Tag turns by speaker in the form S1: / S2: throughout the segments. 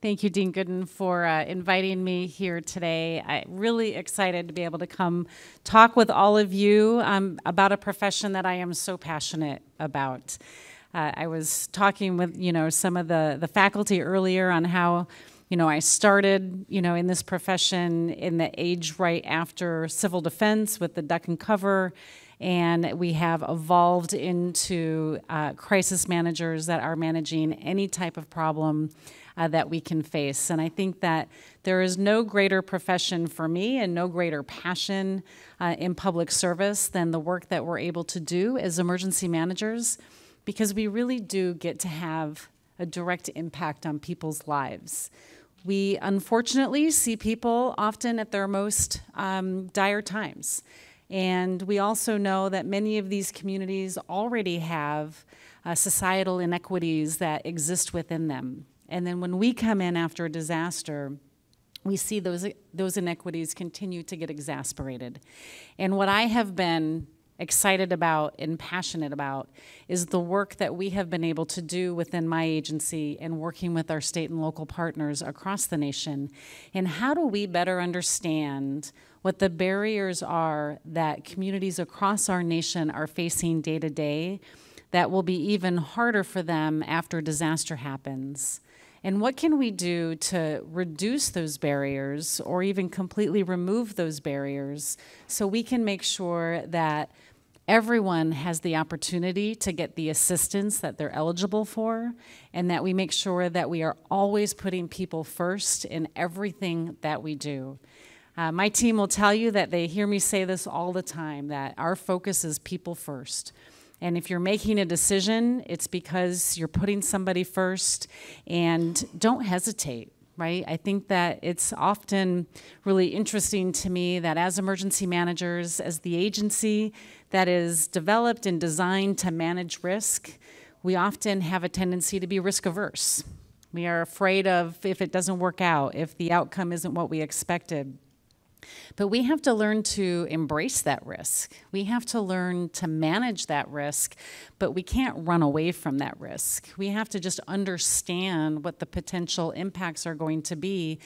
S1: Thank you, Dean Gooden, for inviting me here today. I'm really excited to be able to come talk with all of you about a profession that I am so passionate about. I was talking with, some of the faculty earlier on how, I started, in this profession in the age right after civil defense with the duck and cover, and we have evolved into crisis managers that are managing any type of problem that we can face. And I think that there is no greater profession for me and no greater passion in public service than the work that we're able to do as emergency managers, because we really do get to have a direct impact on people's lives. We unfortunately see people often at their most dire times. And we also know that many of these communities already have societal inequities that exist within them. And then when we come in after a disaster, we see those inequities continue to get exacerbated. And what I have been excited about and passionate about is the work that we have been able to do within my agency and working with our state and local partners across the nation. And how do we better understand what the barriers are that communities across our nation are facing day to day that will be even harder for them after disaster happens? And what can we do to reduce those barriers or even completely remove those barriers so we can make sure that everyone has the opportunity to get the assistance that they're eligible for, and that we make sure that we are always putting people first in everything that we do. My team will tell you that they hear me say this all the time, that our focus is people first. And if you're making a decision, it's because you're putting somebody first, and don't hesitate, right? I think that it's often really interesting to me that as emergency managers, as the agency that is developed and designed to manage risk, we often have a tendency to be risk averse. We are afraid of if it doesn't work out, if the outcome isn't what we expected. But we have to learn to embrace that risk. We have to learn to manage that risk, but we can't run away from that risk. We have to just understand what the potential impacts are going to be.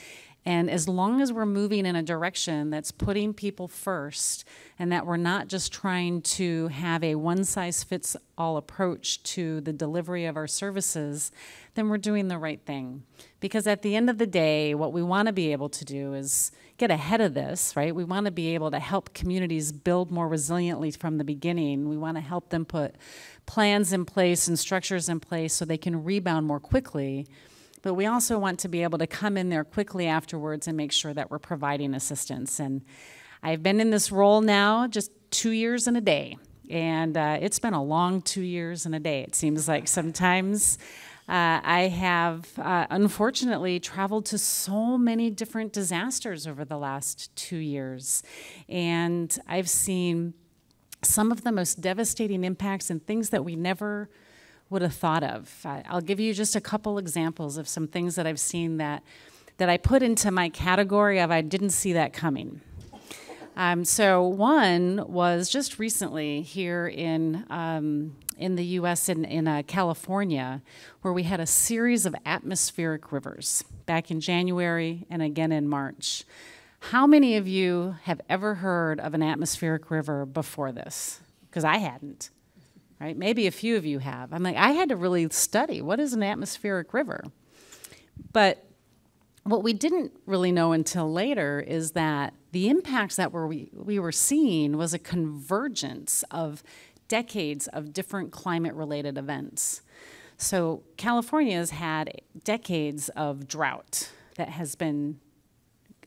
S1: And as long as we're moving in a direction that's putting people first, and that we're not just trying to have a one-size-fits-all approach to the delivery of our services, then we're doing the right thing. Because at the end of the day, what we want to be able to do is get ahead of this, right? We want to be able to help communities build more resiliently from the beginning. We want to help them put plans in place and structures in place so they can rebound more quickly. But we also want to be able to come in there quickly afterwards and make sure that we're providing assistance. And I've been in this role now just 2 years and a day. And it's been a long 2 years and a day, it seems like sometimes. I have, unfortunately, traveled to so many different disasters over the last 2 years. And I've seen some of the most devastating impacts and things that we never would have thought of. I'll give you just a couple examples of some things that I've seen that I put into my category of I didn't see that coming. So one was just recently here in the U.S. in California, where we had a series of atmospheric rivers back in January and again in March. How many of you have ever heard of an atmospheric river before this? Because I hadn't. Right? Maybe a few of you have. I'm like, I had to really study, what is an atmospheric river? But what we didn't really know until later is that the impacts that we were seeing was a convergence of decades of different climate-related events. So California has had decades of drought that has been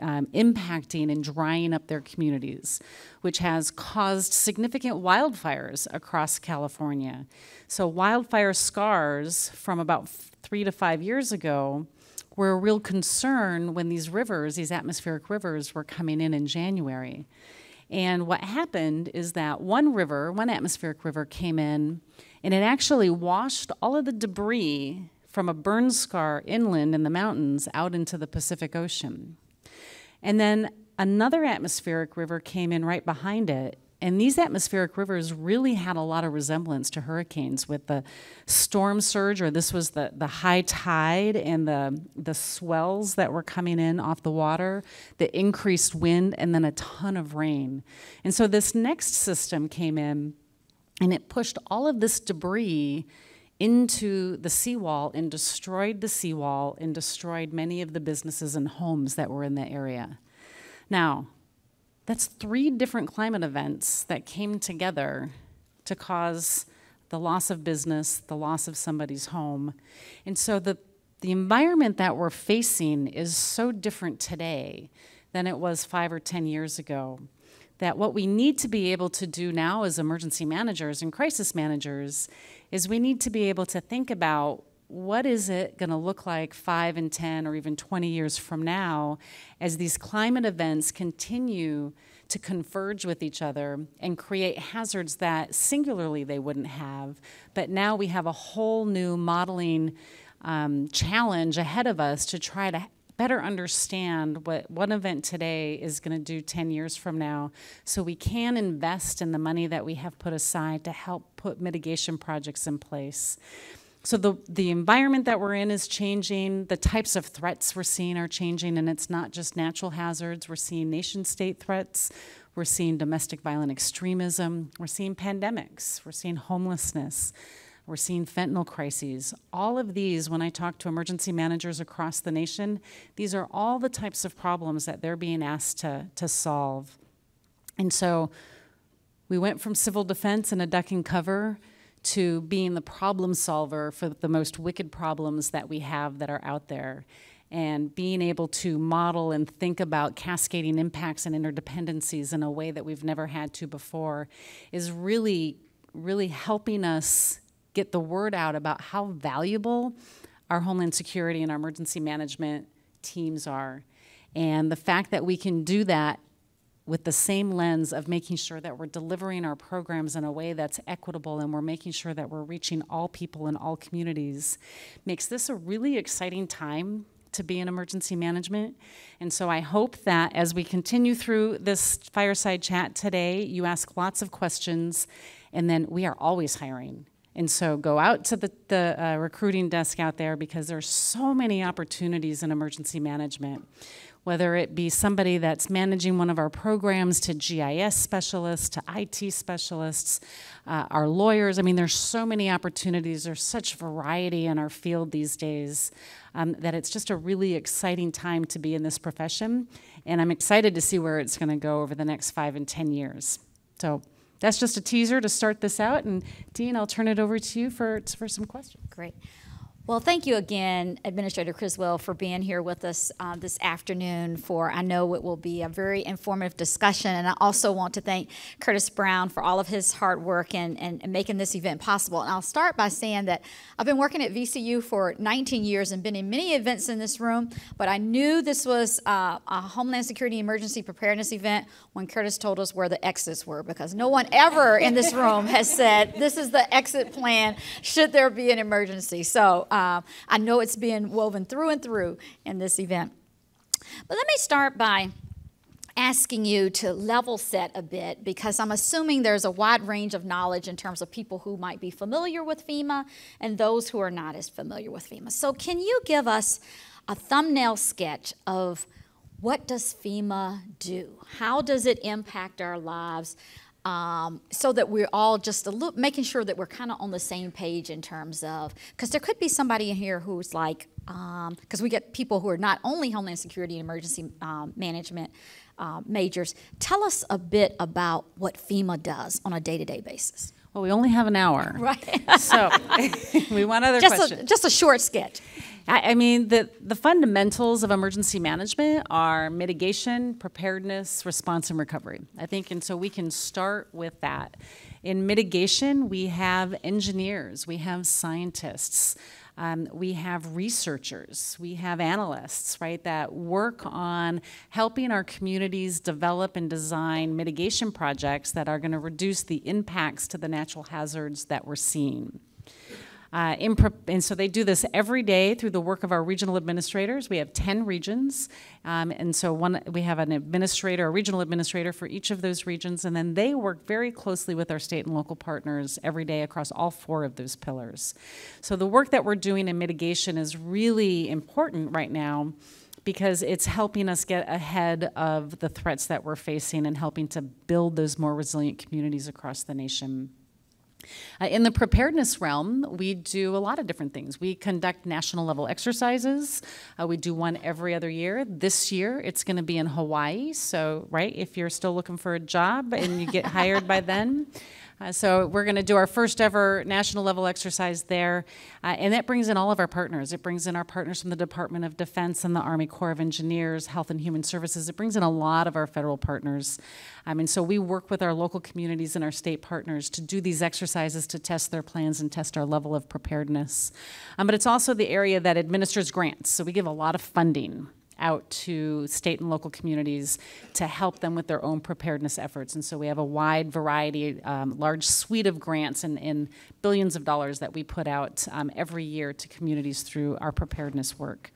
S1: impacting and drying up their communities, which has caused significant wildfires across California. So wildfire scars from about 3 to 5 years ago were a real concern when these rivers, these atmospheric rivers, were coming in January. And what happened is that one atmospheric river came in, and it actually washed all of the debris from a burn scar inland in the mountains out into the Pacific Ocean. And then another atmospheric river came in right behind it, And these atmospheric rivers really had a lot of resemblance to hurricanes with the storm surge, or this was the high tide and the swells that were coming in off the water, the increased wind, and then a ton of rain. And so this next system came in, and it pushed all of this debris into the seawall and destroyed the seawall and destroyed many of the businesses and homes that were in the area. Now, that's 3 different climate events that came together to cause the loss of business, the loss of somebody's home. And so the environment that we're facing is so different today than it was 5 or 10 years ago, that what we need to be able to do now as emergency managers and crisis managers is we need to be able to think about what is it going to look like 5 and 10 or even 20 years from now as these climate events continue to converge with each other and create hazards that singularly they wouldn't have. But now we have a whole new modeling challenge ahead of us to try to better understand what one event today is going to do 10 years from now, so we can invest in the money that we have put aside to help put mitigation projects in place. So the environment that we're in is changing. The types of threats we're seeing are changing, and it's not just natural hazards. We're seeing nation-state threats. We're seeing domestic violent extremism. We're seeing pandemics. We're seeing homelessness. We're seeing fentanyl crises. All of these, when I talk to emergency managers across the nation, these are all the types of problems that they're being asked to solve. And so we went from civil defense and a duck and cover to being the problem solver for the most wicked problems that we have that are out there. And being able to model and think about cascading impacts and interdependencies in a way that we've never had to before is really, really helping us get the word out about how valuable our Homeland Security and our emergency management teams are. And the fact that we can do that with the same lens of making sure that we're delivering our programs in a way that's equitable and we're making sure that we're reaching all people in all communities makes this a really exciting time to be in emergency management. And so I hope that as we continue through this fireside chat today, you ask lots of questions, and then we are always hiring. And so go out to the recruiting desk out there, because there's so many opportunities in emergency management, whether it be somebody that's managing one of our programs to GIS specialists, to IT specialists, our lawyers. I mean, there's so many opportunities. There's such variety in our field these days that it's just a really exciting time to be in this profession. And I'm excited to see where it's going to go over the next 5 and 10 years. So that's just a teaser to start this out. And Dean, I'll turn it over to you for some questions.
S2: Great. Well, thank you again, Administrator Criswell, for being here with us this afternoon. I know it will be a very informative discussion, and I also want to thank Curtis Brown for all of his hard work and making this event possible. And I'll start by saying that I've been working at VCU for 19 years and been in many events in this room, but I knew this was a Homeland Security Emergency Preparedness event when Curtis told us where the exits were, because no one ever in this room has said this is the exit plan should there be an emergency. So I know it's being woven through and through in this event. But let me start by asking you to level set a bit, because I'm assuming there's a wide range of knowledge in terms of people who might be familiar with FEMA and those who are not as familiar with FEMA. So can you give us a thumbnail sketch of what does FEMA do? How does it impact our lives? So that we're all just making sure that we're kind of on the same page in terms of, because there could be somebody in here who's like, because we get people who are not only Homeland Security and emergency management majors. Tell us a bit about what FEMA does on a day-to-day basis.
S1: Well, we only have an hour.
S2: Right.
S1: So we want other questions.
S2: Just a short sketch.
S1: I mean, the fundamentals of emergency management are mitigation, preparedness, response, and recovery, I think. And so we can start with that. In mitigation, we have engineers, we have scientists, we have researchers, we have analysts, right, that work on helping our communities develop and design mitigation projects that are going to reduce the impacts to the natural hazards that we're seeing. And so they do this every day through the work of our regional administrators. We have 10 regions, and so we have an administrator, a regional administrator for each of those regions, and then they work very closely with our state and local partners every day across all 4 of those pillars. So the work that we're doing in mitigation is really important right now because it's helping us get ahead of the threats that we're facing and helping to build those more resilient communities across the nation. In the preparedness realm, we do a lot of different things. We conduct national level exercises. We do one every other year. This year, it's going to be in Hawaii. So, right, if you're still looking for a job and you get hired by then. So we're going to do our first ever national level exercise there. And that brings in all of our partners. It brings in our partners from the Department of Defense and the Army Corps of Engineers, Health and Human Services. It brings in a lot of our federal partners. And so we work with our local communities and our state partners to do these exercises to test their plans and test our level of preparedness. But it's also the area that administers grants. So we give a lot of funding out to state and local communities to help them with their own preparedness efforts. And so we have a wide variety, large suite of grants and billions of dollars that we put out every year to communities through our preparedness work.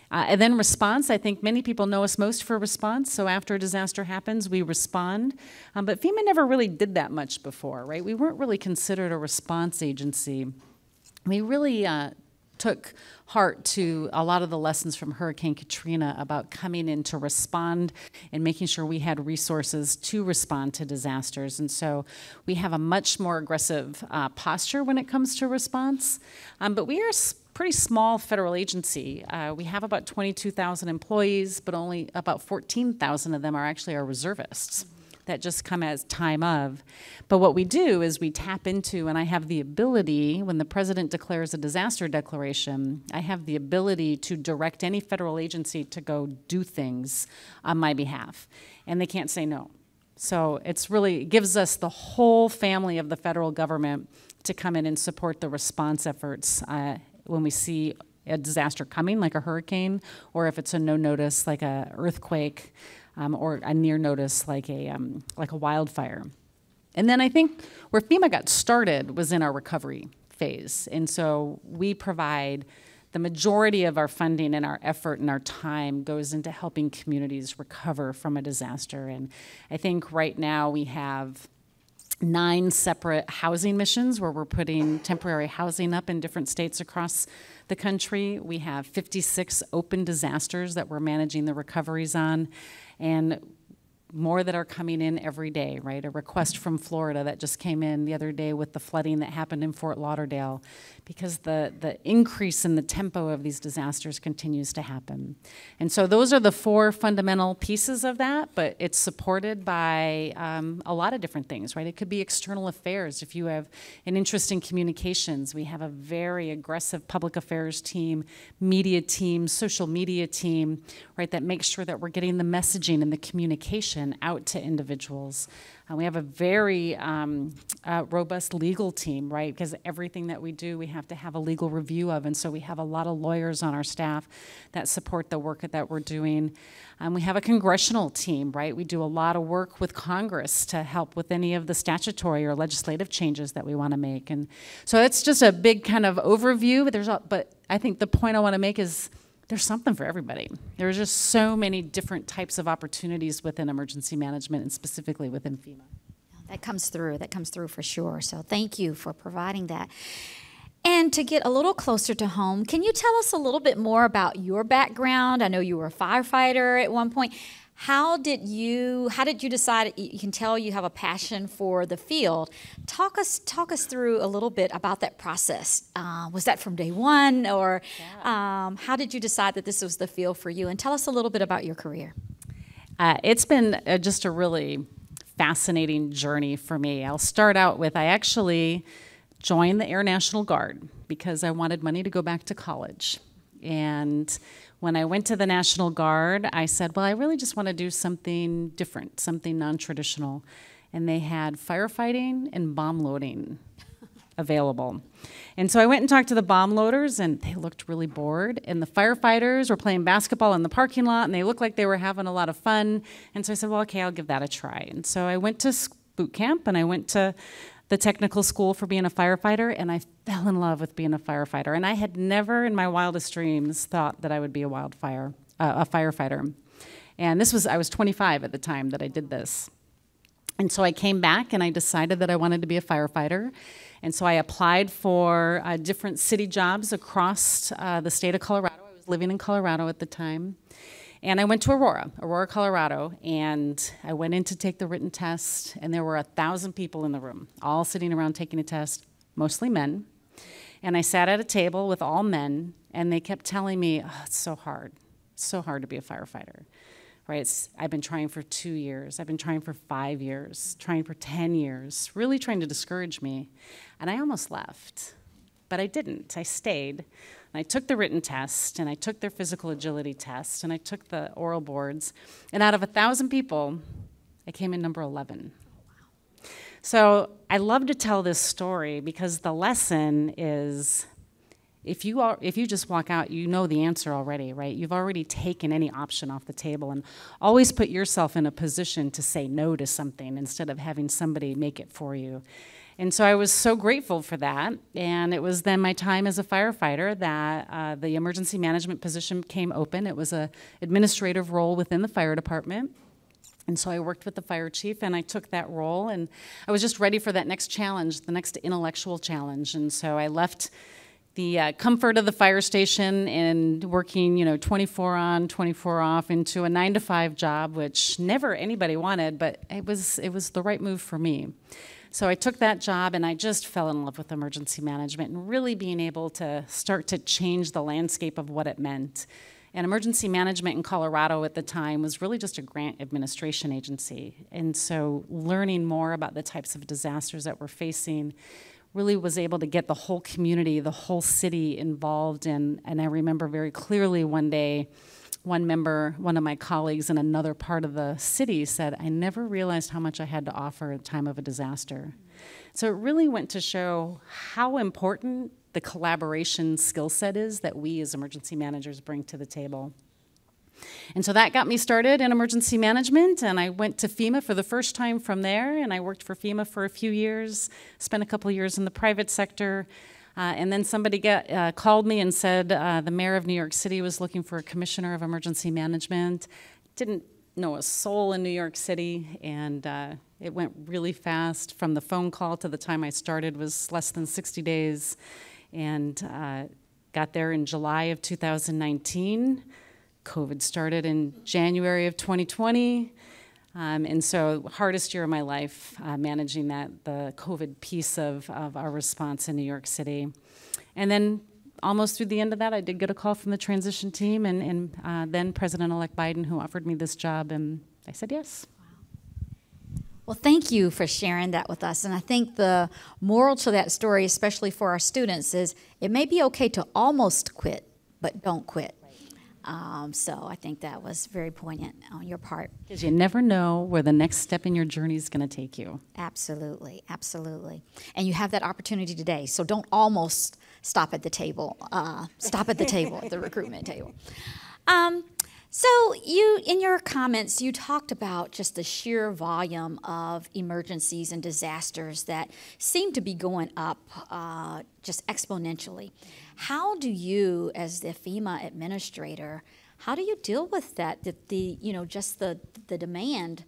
S1: And then response, I think many people know us most for response. So after a disaster happens, we respond. But FEMA never really did that much before, right? We weren't really considered a response agency. We really took heart to a lot of the lessons from Hurricane Katrina about coming in to respond and making sure we had resources to respond to disasters. And so we have a much more aggressive posture when it comes to response. But we are a pretty small federal agency. We have about 22,000 employees, but only about 14,000 of them are actually our reservists that just come as time of. But what we do is we tap into, and I have the ability, when the president declares a disaster declaration, I have the ability to direct any federal agency to go do things on my behalf. And they can't say no. So it gives us the whole family of the federal government to come in and support the response efforts when we see a disaster coming, like a hurricane, or if it's a no notice, like an earthquake, or a near notice like a wildfire. And then I think where FEMA got started was in our recovery phase. And so we provide the majority of our funding and our effort and our time goes into helping communities recover from a disaster. And I think right now we have 9 separate housing missions where we're putting temporary housing up in different states across the country. We have 56 open disasters that we're managing the recoveries on, and more that are coming in every day, right? A request from Florida that just came in the other day with the flooding that happened in Fort Lauderdale, because the increase in the tempo of these disasters continues to happen. And so those are the 4 fundamental pieces of that, but it's supported by a lot of different things, right? It could be external affairs. If you have an interest in communications, we have a very aggressive public affairs team, media team, social media team, right, that makes sure that we're getting the messaging and the communication out to individuals. We have a very robust legal team, right? Because everything that we do, we have to have a legal review of. And so we have a lot of lawyers on our staff that support the work that we're doing. We have a congressional team, right? We do a lot of work with Congress to help with any of the statutory or legislative changes that we want to make. And so it's just a big kind of overview. But I think the point I want to make is there's something for everybody. There's just so many different types of opportunities within emergency management and specifically within FEMA.
S2: That comes through for sure. So thank you for providing that. And to get a little closer to home, can you tell us a little bit more about your background? I know you were a firefighter at one point. How did you decide? You can tell you have a passion for the field. Talk us through a little bit about that process. Was that from day one, or how did you decide that this was the field for you? And tell us a little bit about your career.
S1: It's been just a really fascinating journey for me. I'll start out with I actually joined the Air National Guard because I wanted money to go back to college. And when I went to the National Guard, I said, well, I really just want to do something different, something non-traditional. And they had firefighting and bomb loading available. And so I went and talked to the bomb loaders, and they looked really bored. And the firefighters were playing basketball in the parking lot, and they looked like they were having a lot of fun. And so I said, well, okay, I'll give that a try. And so I went to boot camp, and I went to the technical school for being a firefighter, and I fell in love with being a firefighter. And I had never in my wildest dreams thought that I would be a firefighter. And I was 25 at the time that I did this. And so I came back and I decided that I wanted to be a firefighter. And so I applied for different city jobs across the state of Colorado. I was living in Colorado at the time. And I went to Aurora, Colorado, and I went in to take the written test, and there were 1,000 people in the room, all sitting around taking a test, mostly men. And I sat at a table with all men, and they kept telling me, oh, it's so hard. It's so hard to be a firefighter. Right? I've been trying for 2 years. I've been trying for 5 years, trying for 10 years, really trying to discourage me. And I almost left, but I didn't. I stayed. And I took the written test, and I took their physical agility test, and I took the oral boards. And out of 1,000 people, I came in number 11. So I love to tell this story because the lesson is, if you just walk out, you know the answer already, right? You've already taken any option off the table, and always put yourself in a position to say no to something instead of having somebody make it for you. And so I was so grateful for that, and it was then my time as a firefighter that the emergency management position came open. It was an administrative role within the fire department. And so I worked with the fire chief, and I took that role, and I was just ready for that next challenge, the next intellectual challenge. And so I left the comfort of the fire station and working, 24 on, 24 off into a 9-to-5 job, which never anybody wanted, but it was the right move for me. So I took that job, and I just fell in love with emergency management and really being able to start to change the landscape of what it meant. And emergency management in Colorado at the time was really just a grant administration agency. And so learning more about the types of disasters that we're facing really was able to get the whole community, the whole city involved. And I remember very clearly one day, one of my colleagues in another part of the city said, I never realized how much I had to offer at the time of a disaster. So it really went to show how important the collaboration skill set is that we as emergency managers bring to the table. And so that got me started in emergency management, and I went to FEMA for the first time from there, and I worked for FEMA for a few years, spent a couple years in the private sector. And then somebody called me and said the mayor of New York City was looking for a commissioner of emergency management. Didn't know a soul in New York City, and it went really fast. From the phone call to the time I started was less than 60 days, and got there in July of 2019. COVID started in January of 2020. And so hardest year of my life, managing the COVID piece of our response in New York City. And then almost through the end of that, I did get a call from the transition team and then President-elect Biden, who offered me this job, and I said yes.
S2: Well, thank you for sharing that with us. And I think the moral to that story, especially for our students, is it may be okay to almost quit, but don't quit. So I think that was very poignant on your part.
S1: Because you never know where the next step in your journey is going to take you.
S2: Absolutely, absolutely. And you have that opportunity today, so don't almost stop at the table. Stop at the table, at the recruitment table. So in your comments, you talked about just the sheer volume of emergencies and disasters that seem to be going up just exponentially. How do you, as the FEMA administrator, how do you deal with that? Just the demand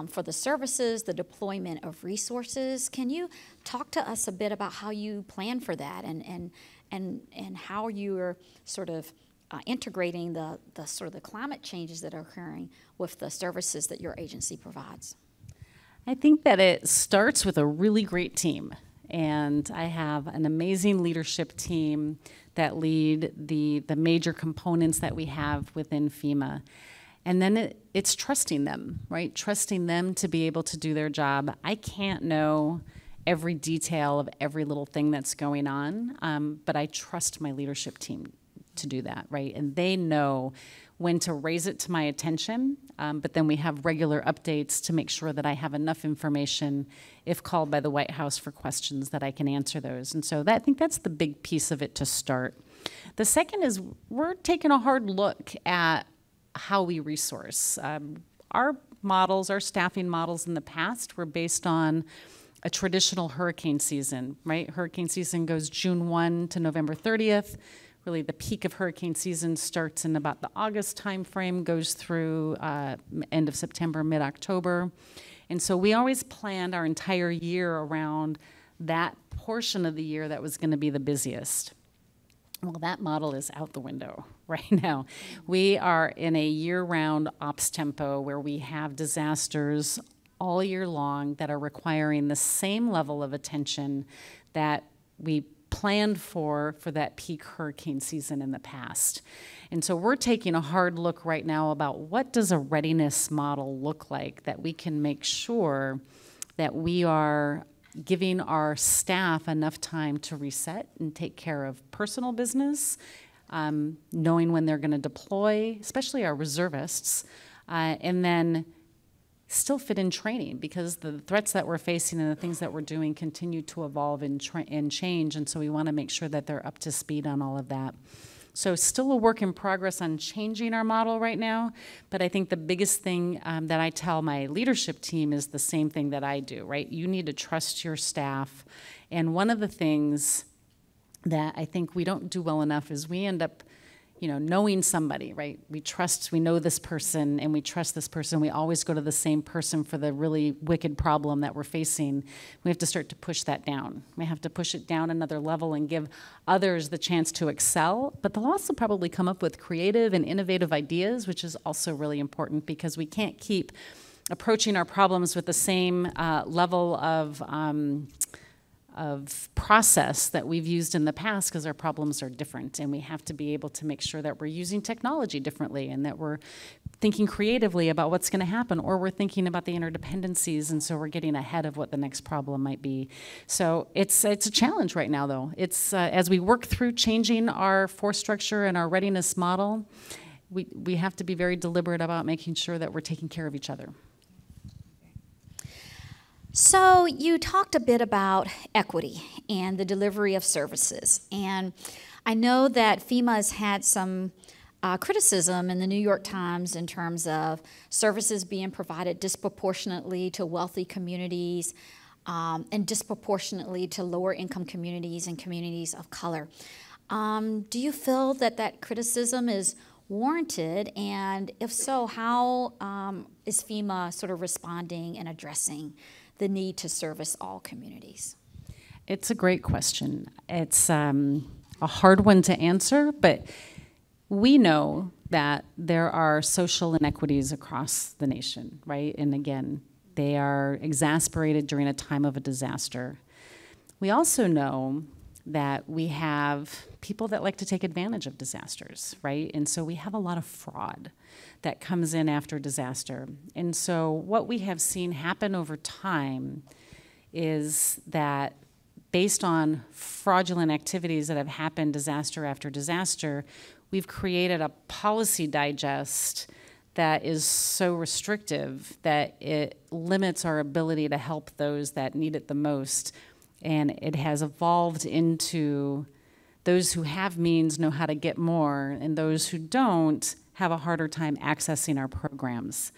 S2: for the services, the deployment of resources. Can you talk to us a bit about how you plan for that and how you're sort of integrating the climate changes that are occurring with the services that your agency provides?
S1: I think that it starts with a really great team. And I have an amazing leadership team that lead the major components that we have within FEMA. And then it's trusting them, right? Trusting them to be able to do their job. I can't know every detail of every little thing that's going on, but I trust my leadership team to do that, right? And they know when to raise it to my attention, but then we have regular updates to make sure that I have enough information if called by the White House for questions that I can answer those. And so I think that's the big piece of it to start. The second is we're taking a hard look at how we resource. Our staffing models in the past were based on a traditional hurricane season, right? Hurricane season goes June 1 to November 30th. Really, the peak of hurricane season starts in about the August timeframe, goes through end of September, mid-October. And so we always planned our entire year around that portion of the year that was going to be the busiest. Well, that model is out the window right now. We are in a year-round ops tempo where we have disasters all year long that are requiring the same level of attention that we planned for that peak hurricane season in the past. And so we're taking a hard look right now about what does a readiness model look like that we can make sure that we are giving our staff enough time to reset and take care of personal business, knowing when they're going to deploy, especially our reservists, and then still fit in training, because the threats that we're facing and the things that we're doing continue to evolve and change, and so we want to make sure that they're up to speed on all of that. So still a work in progress on changing our model right now, but I think the biggest thing that I tell my leadership team is the same thing that I do, right? You need to trust your staff, and one of the things that I think we don't do well enough is we end up knowing somebody, right? We know this person, and we trust this person. We always go to the same person for the really wicked problem that we're facing. We have to start to push that down. We have to push it down another level and give others the chance to excel, but they'll also probably come up with creative and innovative ideas, which is also really important, because we can't keep approaching our problems with the same level of process that we've used in the past, because our problems are different, and we have to be able to make sure that we're using technology differently and that we're thinking creatively about what's going to happen, or we're thinking about the interdependencies, and so we're getting ahead of what the next problem might be. So it's a challenge right now, though. It's as we work through changing our force structure and our readiness model, we have to be very deliberate about making sure that we're taking care of each other.
S2: So you talked a bit about equity and the delivery of services, and I know that FEMA has had some criticism in the New York Times in terms of services being provided disproportionately to wealthy communities and disproportionately to lower income communities and communities of color. Do you feel that that criticism is warranted, and if so, how is FEMA sort of responding and addressing the need to service all communities?
S1: It's a great question. It's a hard one to answer, but we know that there are social inequities across the nation, right? And again, they are exasperated during a time of a disaster. We also know that we have people that like to take advantage of disasters, right? And so we have a lot of fraud that comes in after disaster. And so what we have seen happen over time is that based on fraudulent activities that have happened disaster after disaster, we've created a policy digest that is so restrictive that it limits our ability to help those that need it the most. And it has evolved into those who have means know how to get more, and those who don't have a harder time accessing our programs.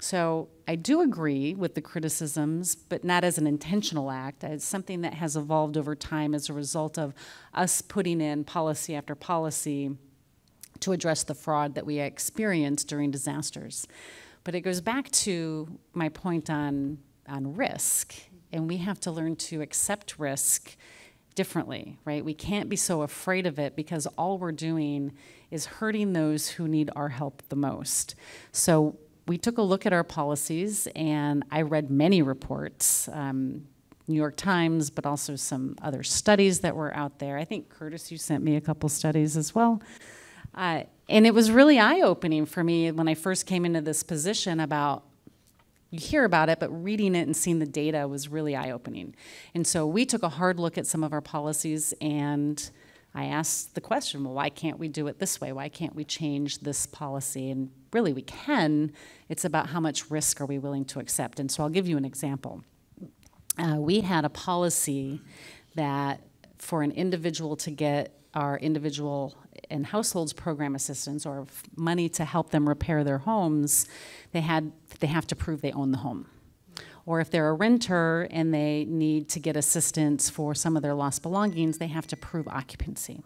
S1: So I do agree with the criticisms, but not as an intentional act. It's something that has evolved over time as a result of us putting in policy after policy to address the fraud that we experience during disasters. But it goes back to my point on risk, and we have to learn to accept risk differently, right? We can't be so afraid of it, because all we're doing is hurting those who need our help the most. So we took a look at our policies, and I read many reports, New York Times, but also some other studies that were out there. I think, Curtis, you sent me a couple studies as well. And it was really eye-opening for me when I first came into this position about, you hear about it, but reading it and seeing the data was really eye-opening. And so we took a hard look at some of our policies, and I asked the question, well, why can't we do it this way? Why can't we change this policy? And really we can. It's about how much risk are we willing to accept. And so I'll give you an example. We had a policy that for an individual to get our individual and households program assistance, or money to help them repair their homes, they have to prove they own the home, Or if they're a renter and they need to get assistance for some of their lost belongings, they have to prove occupancy.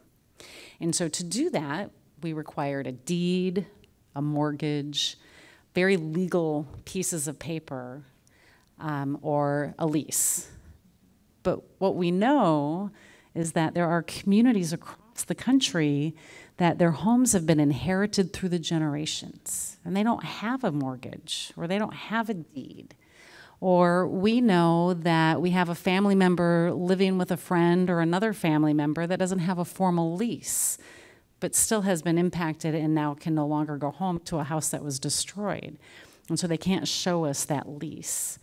S1: And so to do that, we required a deed, a mortgage, very legal pieces of paper, or a lease. But what we know is that there are communities across the country that their homes have been inherited through the generations, and they don't have a mortgage, or they don't have a deed. Or we know that we have a family member living with a friend or another family member that doesn't have a formal lease, but still has been impacted and now can no longer go home to a house that was destroyed. And so they can't show us that lease.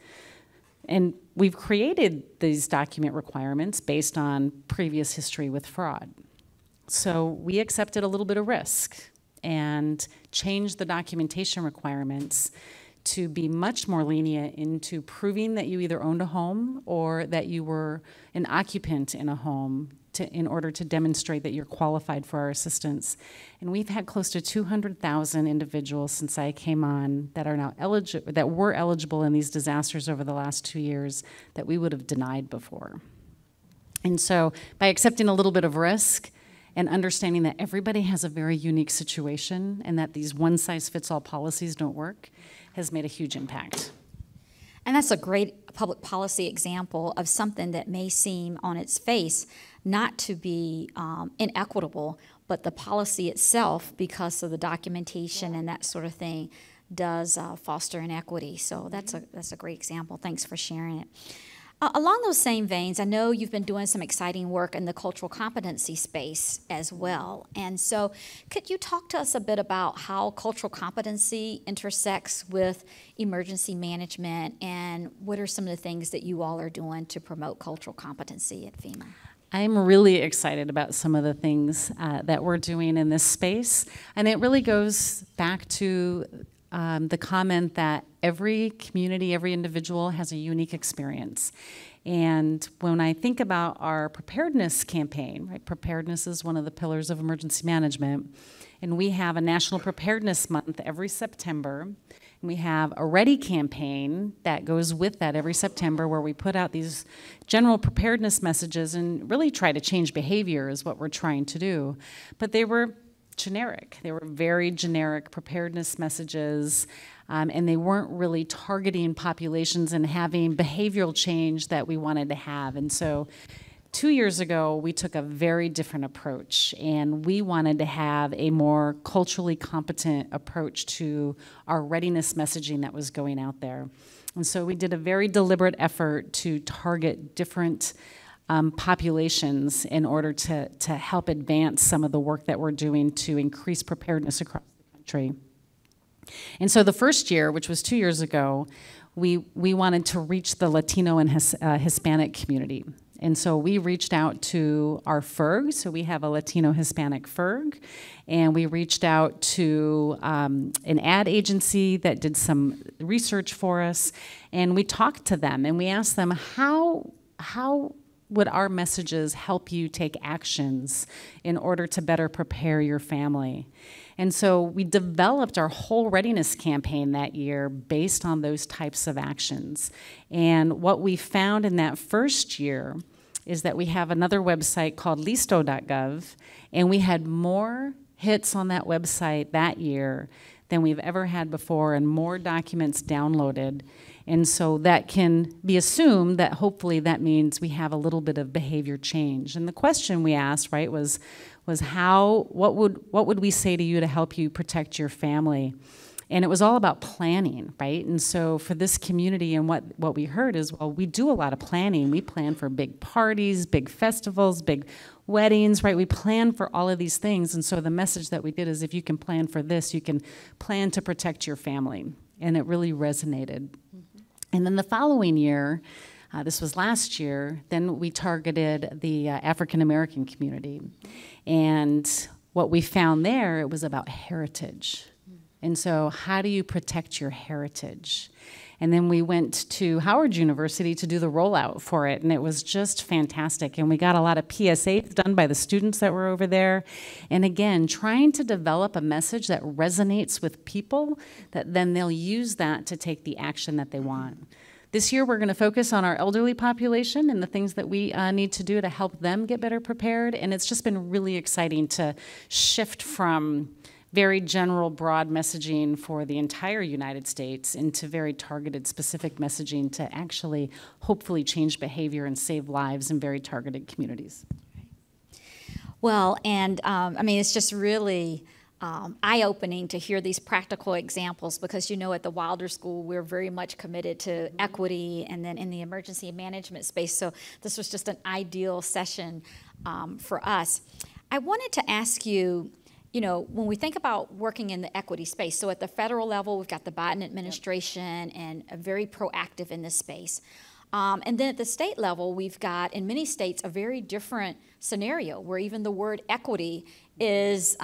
S1: And we've created these document requirements based on previous history with fraud. So we accepted a little bit of risk and changed the documentation requirements to be much more lenient into proving that you either owned a home or that you were an occupant in a home in order to demonstrate that you're qualified for our assistance. And we've had close to 200,000 individuals since I came on that are now eligible, that were eligible in these disasters over the last 2 years that we would have denied before. And so by accepting a little bit of risk and understanding that everybody has a very unique situation and that these one-size-fits-all policies don't work has made a huge impact.
S2: And that's a great public policy example of something that may seem on its face not to be inequitable, but the policy itself, because of the documentation and that sort of thing, does foster inequity. So that's a great example. Thanks for sharing it. Along those same veins, I know you've been doing some exciting work in the cultural competency space as well. And so could you talk to us a bit about how cultural competency intersects with emergency management, and what are some of the things that you all are doing to promote cultural competency at FEMA?
S1: I'm really excited about some of the things that we're doing in this space. And it really goes back to the comment that every community, every individual has a unique experience. And when I think about our preparedness campaign, right, preparedness is one of the pillars of emergency management, and we have a National Preparedness Month every September. And we have a Ready campaign that goes with that every September, where we put out these general preparedness messages and really try to change behavior is what we're trying to do. But they were generic. They were very generic preparedness messages, and they weren't really targeting populations and having behavioral change that we wanted to have. And so 2 years ago, we took a very different approach, and we wanted to have a more culturally competent approach to our readiness messaging that was going out there. And so we did a very deliberate effort to target different populations in order to help advance some of the work that we're doing to increase preparedness across the country. And so the first year, which was 2 years ago, we wanted to reach the Latino and Hispanic community. And so we reached out to our FERG, so we have a Latino Hispanic FERG, and we reached out to an ad agency that did some research for us, and we talked to them, and we asked them, how would our messages help you take actions in order to better prepare your family? And so we developed our whole readiness campaign that year based on those types of actions. And what we found in that first year is that we have another website called listo.gov, and we had more hits on that website that year than we've ever had before, and more documents downloaded. And so that can be assumed that hopefully that means we have a little bit of behavior change. And the question we asked, right, was what would we say to you to help you protect your family? And it was all about planning, right? And so for this community, and what we heard is, well, we do a lot of planning. We plan for big parties, big festivals, big weddings, right? We plan for all of these things. And so the message that we did is, if you can plan for this, you can plan to protect your family. And it really resonated. And then the following year, this was last year, then we targeted the African American community. And what we found there, it was about heritage. And so how do you protect your heritage? And then we went to Howard University to do the rollout for it, and it was just fantastic. And we got a lot of PSAs done by the students that were over there. And again, trying to develop a message that resonates with people, that then they'll use that to take the action that they want. This year, we're going to focus on our elderly population and the things that we need to do to help them get better prepared. And it's just been really exciting to shift from very general, broad messaging for the entire United States into very targeted, specific messaging to actually, hopefully, change behavior and save lives in very targeted communities.
S2: Well, and I mean, it's just really eye-opening to hear these practical examples because, you know, at the Wilder School, we're very much committed to equity and then in the emergency management space. So this was just an ideal session for us. I wanted to ask you, you know, when we think about working in the equity space, so at the federal level, we've got the Biden administration and very proactive in this space. And then at the state level, we've got, in many states, a very different scenario where even the word equity is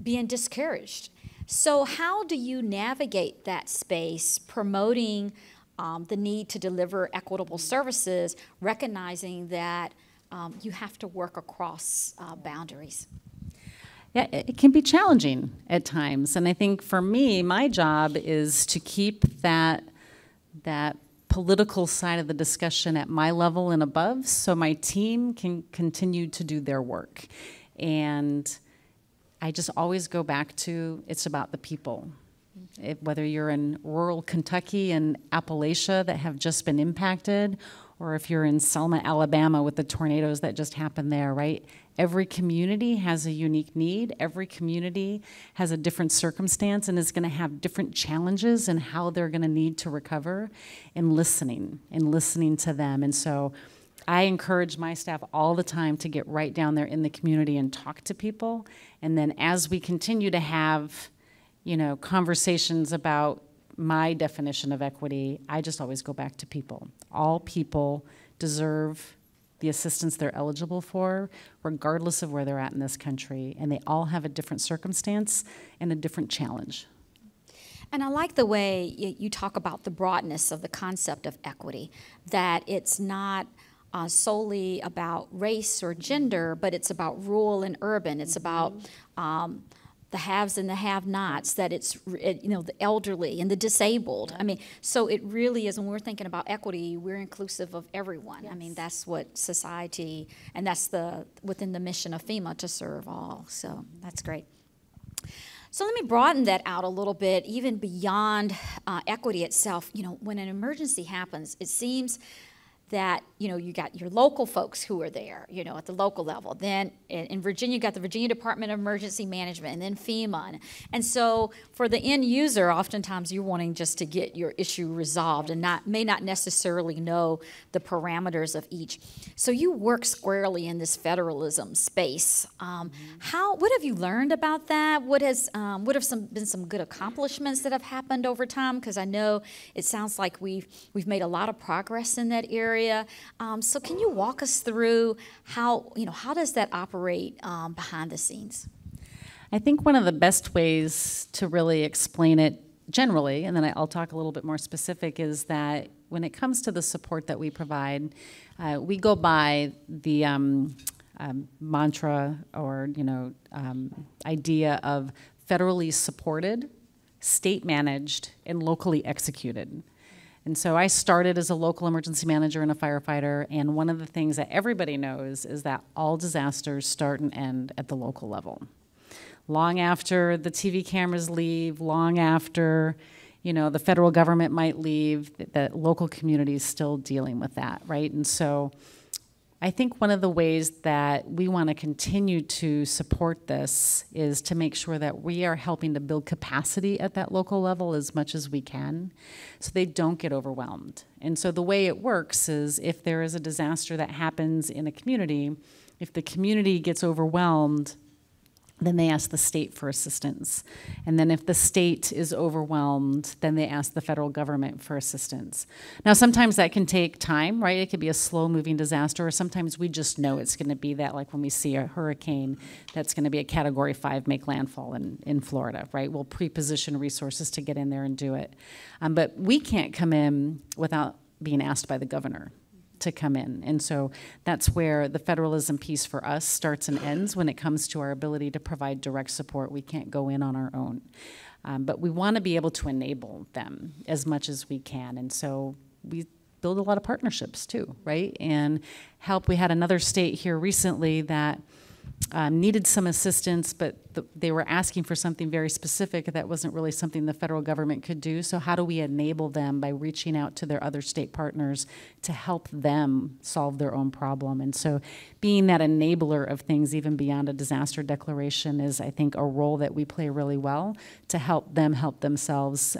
S2: being discouraged. So how do you navigate that space, promoting the need to deliver equitable services, recognizing that you have to work across boundaries?
S1: Yeah, it can be challenging at times. And I think for me, my job is to keep that political side of the discussion at my level and above so my team can continue to do their work. And I just always go back to it's about the people. Whether you're in rural Kentucky and Appalachia that have just been impacted, or if you're in Selma, Alabama with the tornadoes that just happened there, right? Every community has a unique need. Every community has a different circumstance and is going to have different challenges and how they're going to need to recover, and listening to them. And so I encourage my staff all the time to get right down there in the community and talk to people. And then as we continue to have, you know, conversations about my definition of equity, I just always go back to people. All people deserve the assistance they're eligible for, regardless of where they're at in this country, and they all have a different circumstance and a different challenge.
S2: And I like the way you talk about the broadness of the concept of equity, that it's not solely about race or gender, but it's about rural and urban. It's about the haves and the have-nots, that it's, you know, the elderly and the disabled. I mean, so it really is, when we're thinking about equity, we're inclusive of everyone. Yes. I mean, that's what society, and that's within the mission of FEMA to serve all. So that's great. So let me broaden that out a little bit, even beyond equity itself. You know, when an emergency happens, it seems that, you know, you got your local folks who are there, you know, at the local level. Then in Virginia, you got the Virginia Department of Emergency Management, and then FEMA. And so for the end user, oftentimes you're wanting just to get your issue resolved and may not necessarily know the parameters of each. So you work squarely in this federalism space. What have you learned about that? What have been some good accomplishments that have happened over time? Because I know it sounds like we've made a lot of progress in that area. So can you walk us through how does that operate behind the scenes?
S1: I think one of the best ways to really explain it generally, and then I'll talk a little bit more specific, is that when it comes to the support that we provide, we go by the mantra or idea of federally supported, state managed, and locally executed. And so I started as a local emergency manager and a firefighter, and one of the things that everybody knows is that all disasters start and end at the local level. Long after the TV cameras leave, long after, the federal government might leave, the local community is still dealing with that, right? And so I think one of the ways that we want to continue to support this is to make sure that we are helping to build capacity at that local level as much as we can so they don't get overwhelmed. And so the way it works is if there is a disaster that happens in a community, if the community gets overwhelmed, then they ask the state for assistance. And then if the state is overwhelmed, then they ask the federal government for assistance. Now, sometimes that can take time, right? It could be a slow-moving disaster, or sometimes we just know it's going to be that, like when we see a hurricane that's going to be a Category 5 make landfall in Florida, right? We'll pre-position resources to get in there and do it. But we can't come in without being asked by the governor to come in. And so that's where the federalism piece for us starts and ends when it comes to our ability to provide direct support. We can't go in on our own. But we want to be able to enable them as much as we can. And so we build a lot of partnerships too, right? And help. We had another state here recently that needed some assistance, but they were asking for something very specific that wasn't really something the federal government could do. So how do we enable them by reaching out to their other state partners to help them solve their own problem? And so being that enabler of things even beyond a disaster declaration is, I think, a role that we play really well to help them help themselves,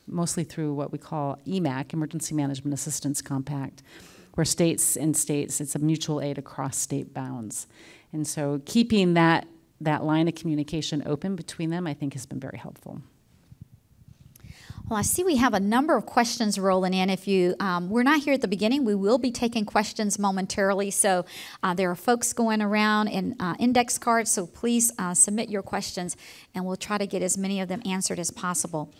S1: mostly through what we call EMAC, Emergency Management Assistance Compact, where states, it's a mutual aid across state bounds. And so keeping that line of communication open between them, I think, has been very helpful.
S2: Well, I see we have a number of questions rolling in. If you we're not here at the beginning, we will be taking questions momentarily. So there are folks going around in index cards, so please submit your questions, and we'll try to get as many of them answered as possible.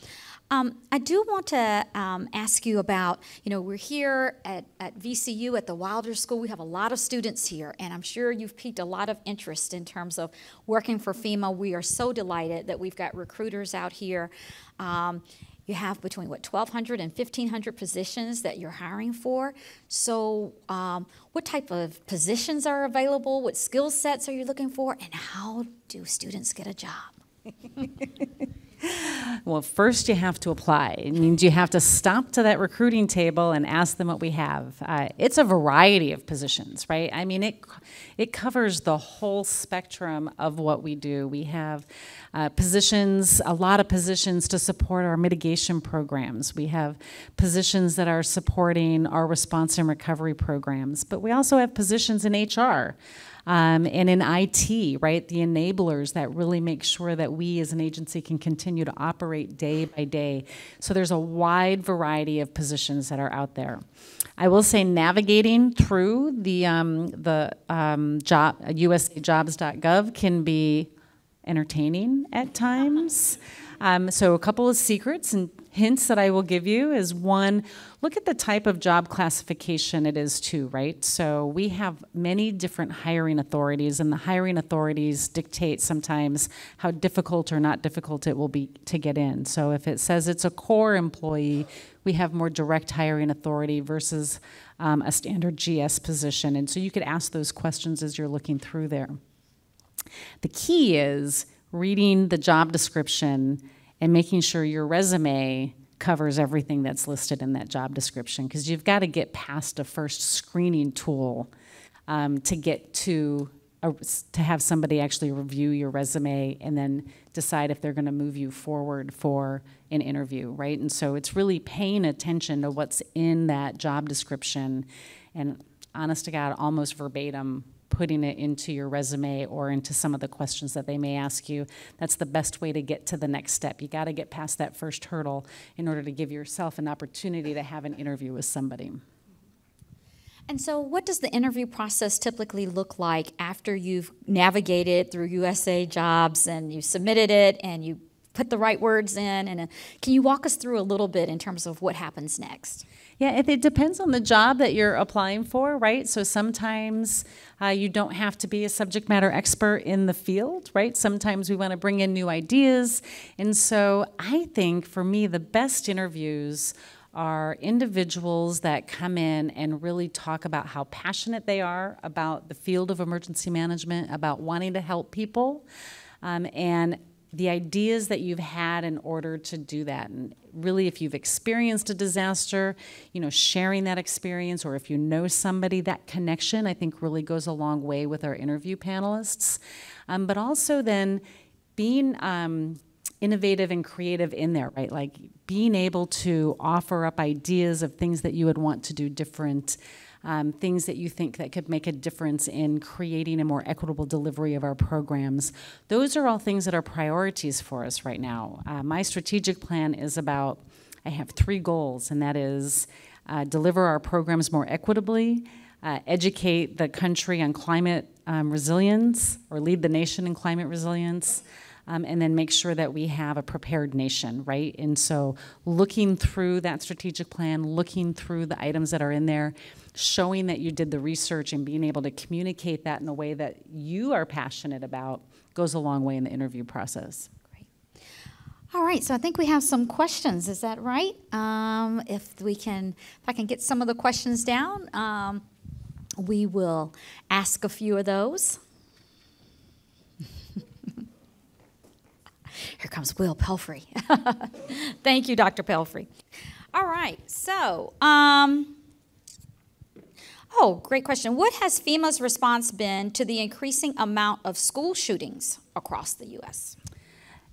S2: I do want to ask you about, we're here at VCU at the Wilder School. We have a lot of students here, and I'm sure you've piqued a lot of interest in terms of working for FEMA. We are so delighted that we've got recruiters out here. You have between, 1,200 and 1,500 positions that you're hiring for. So what type of positions are available? What skill sets are you looking for? And how do students get a job?
S1: Well, first you have to apply. It means you have to stop to that recruiting table and ask them what we have. It's a variety of positions, right? I mean, it covers the whole spectrum of what we do. We have positions, a lot of positions to support our mitigation programs. We have positions that are supporting our response and recovery programs, but we also have positions in HR. And in IT, right, the enablers that really make sure that we as an agency can continue to operate day by day. So there's a wide variety of positions that are out there. I will say navigating through the usajobs.gov can be entertaining at times. So a couple of secrets and hints that I will give you is, one, look at the type of job classification it is too, right? So we have many different hiring authorities, and the hiring authorities dictate sometimes how difficult or not difficult it will be to get in. So if it says it's a core employee, we have more direct hiring authority versus a standard GS position. And so you could ask those questions as you're looking through there. The key is reading the job description and making sure your resume covers everything that's listed in that job description, because you've got to get past a first screening tool to get to have somebody actually review your resume and then decide if they're going to move you forward for an interview, right? And so it's really paying attention to what's in that job description and, honest to God, almost verbatim putting it into your resume or into some of the questions that they may ask you. That's the best way to get to the next step. You got to get past that first hurdle in order to give yourself an opportunity to have an interview with somebody.
S2: And so what does the interview process typically look like after you've navigated through USA Jobs and you submitted it and you put the right words in? And can you walk us through a little bit in terms of what happens next?
S1: Yeah, it depends on the job that you're applying for, right? So sometimes you don't have to be a subject matter expert in the field, right? Sometimes we want to bring in new ideas. And so I think, for me, the best interviews are individuals that come in and really talk about how passionate they are about the field of emergency management, about wanting to help people, and the ideas that you've had in order to do that. And really, if you've experienced a disaster, sharing that experience, or if you know somebody, that connection, I think, really goes a long way with our interview panelists. But also then being innovative and creative in there, right? Like being able to offer up ideas of things that you would want to do different, things that you think that could make a difference in creating a more equitable delivery of our programs. Those are all things that are priorities for us right now. My strategic plan is about, I have 3 goals, and that is deliver our programs more equitably, educate the country on climate resilience, or lead the nation in climate resilience, and then make sure that we have a prepared nation, right? And so looking through that strategic plan, looking through the items that are in there, showing that you did the research and being able to communicate that in a way that you are passionate about goes a long way in the interview process.
S2: Great. All right, so I think we have some questions. Is that right? If I can get some of the questions down, we will ask a few of those. Here comes Will Pelfrey. Thank you, Dr. Pelfrey. All right, so, great question. What has FEMA's response been to the increasing amount of school shootings across the U.S.?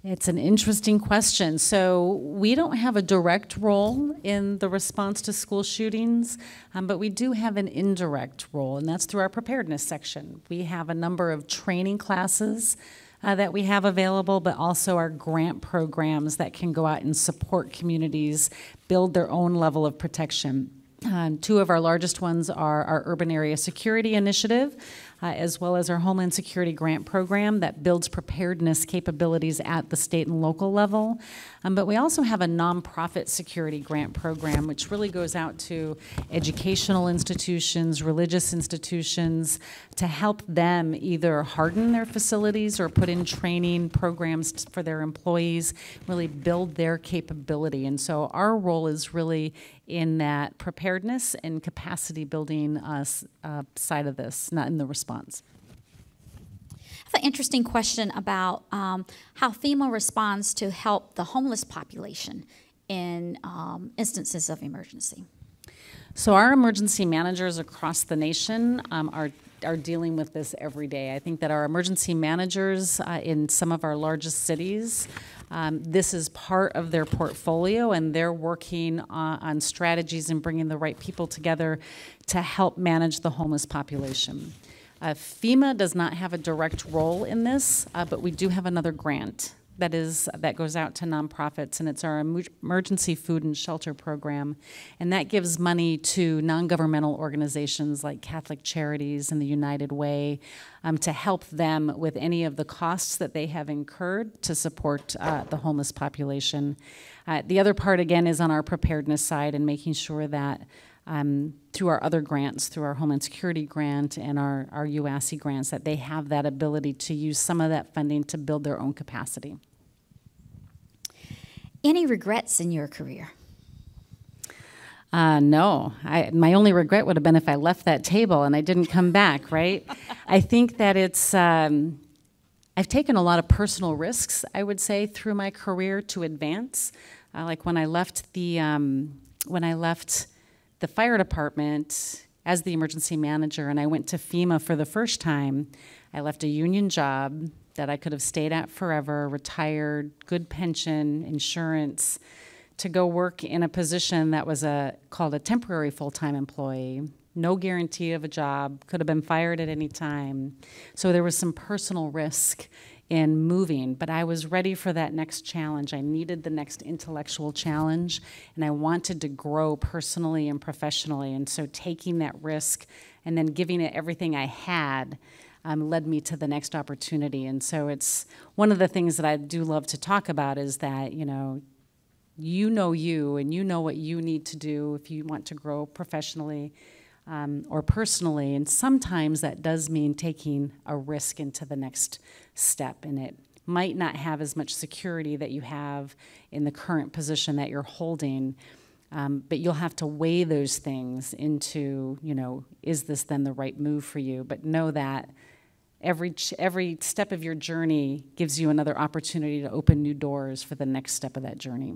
S1: It's an interesting question. So we don't have a direct role in the response to school shootings, but we do have an indirect role, and that's through our preparedness section. We have a number of training classes that we have available, but also our grant programs that can go out and support communities build their own level of protection. Two of our largest ones are our Urban Area Security Initiative, as well as our Homeland Security Grant Program that builds preparedness capabilities at the state and local level. But we also have a nonprofit security grant program, which really goes out to educational institutions, religious institutions, to help them either harden their facilities or put in training programs for their employees, really build their capability. And so our role is really in that preparedness and capacity building side of this, not in the response.
S2: I have an interesting question about how FEMA responds to help the homeless population in instances of emergency.
S1: So our emergency managers across the nation are dealing with this every day. I think that our emergency managers in some of our largest cities, this is part of their portfolio, and they're working on strategies and bringing the right people together to help manage the homeless population. FEMA does not have a direct role in this, but we do have another grant that goes out to nonprofits, and it's our Emergency Food and Shelter Program, and that gives money to non-governmental organizations like Catholic Charities and the United Way to help them with any of the costs that they have incurred to support the homeless population. The other part, again, is on our preparedness side and making sure that through our other grants, through our Homeland Security grant and our UASI grants, that they have that ability to use some of that funding to build their own capacity.
S2: Any regrets in your career?
S1: No. My only regret would have been if I left that table and I didn't come back, right? I think that it's, I've taken a lot of personal risks, I would say, through my career to advance. Like when I left the fire department as the emergency manager and I went to FEMA for the first time, I left a union job that I could have stayed at forever, retired, good pension, insurance, to go work in a position that was called a temporary full-time employee, no guarantee of a job, could have been fired at any time. So there was some personal risk in moving, but I was ready for that next challenge. I needed the next intellectual challenge, and I wanted to grow personally and professionally, and so taking that risk and then giving it everything I had led me to the next opportunity. And so it's one of the things that I do love to talk about is that, you know you and you know what you need to do if you want to grow professionally or personally, and sometimes that does mean taking a risk into the next step, and it might not have as much security that you have in the current position that you're holding, but you'll have to weigh those things into, is this then the right move for you? But know that every step of your journey gives you another opportunity to open new doors for the next step of that journey.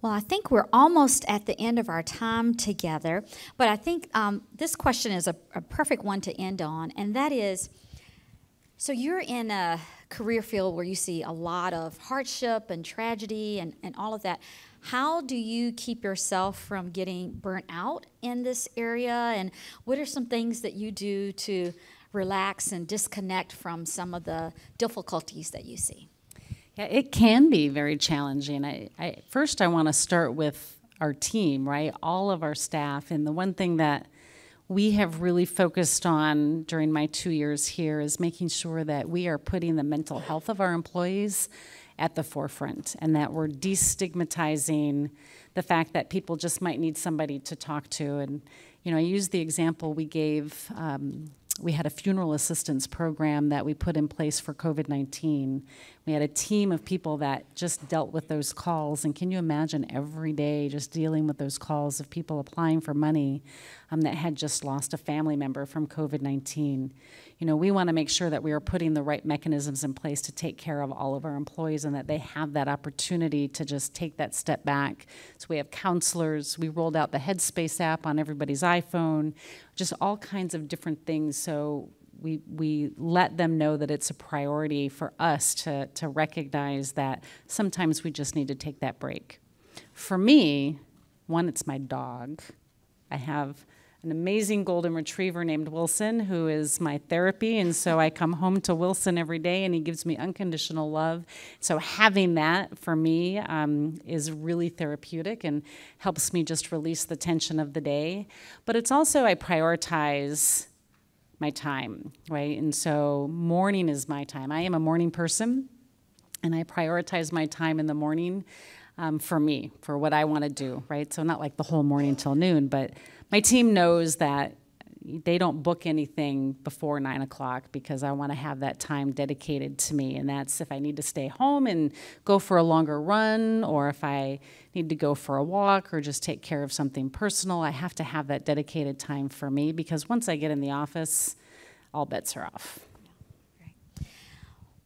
S2: Well, I think we're almost at the end of our time together, but I think this question is a perfect one to end on, and that is, so you're in a career field where you see a lot of hardship and tragedy and all of that. How do you keep yourself from getting burnt out in this area, and what are some things that you do to relax and disconnect from some of the difficulties that you see?
S1: Yeah, it can be very challenging. First, I want to start with our team, right? All of our staff. And the one thing that we have really focused on during my 2 years here is making sure that we are putting the mental health of our employees at the forefront, and that we're destigmatizing the fact that people just might need somebody to talk to. And, I use the example we gave we had a funeral assistance program that we put in place for COVID-19. We had a team of people that just dealt with those calls, and can you imagine every day just dealing with those calls of people applying for money that had just lost a family member from COVID-19. You know, we want to make sure that we are putting the right mechanisms in place to take care of all of our employees and that they have that opportunity to just take that step back. So we have counselors. We rolled out the Headspace app on everybody's iPhone, just all kinds of different things. So we let them know that it's a priority for us to recognize that sometimes we just need to take that break. For me, one, it's my dog. I have an amazing golden retriever named Wilson, who is my therapy, and so I come home to Wilson every day, and he gives me unconditional love. So having that, for me, is really therapeutic and helps me just release the tension of the day. But it's also, I prioritize my time, right? And so morning is my time. I am a morning person, and I prioritize my time in the morning for me, for what I want to do, right? So not like the whole morning till noon, but my team knows that they don't book anything before 9 o'clock because I want to have that time dedicated to me. And that's if I need to stay home and go for a longer run, or if I need to go for a walk or just take care of something personal, I have to have that dedicated time for me, because once I get in the office, all bets are off.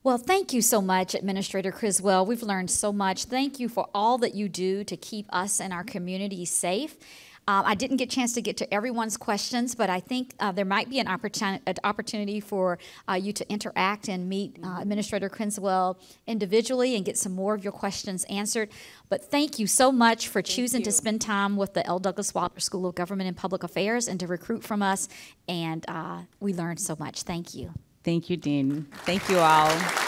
S2: Well, thank you so much, Administrator Criswell. We've learned so much. Thank you for all that you do to keep us and our community safe. I didn't get a chance to get to everyone's questions, but I think there might be an opportunity for you to interact and meet Administrator Criswell individually and get some more of your questions answered. But thank you so much for choosing to spend time with the L. Douglas Wilder School of Government and Public Affairs and to recruit from us. And we learned so much. Thank you.
S1: Thank you, Dean. Thank you all.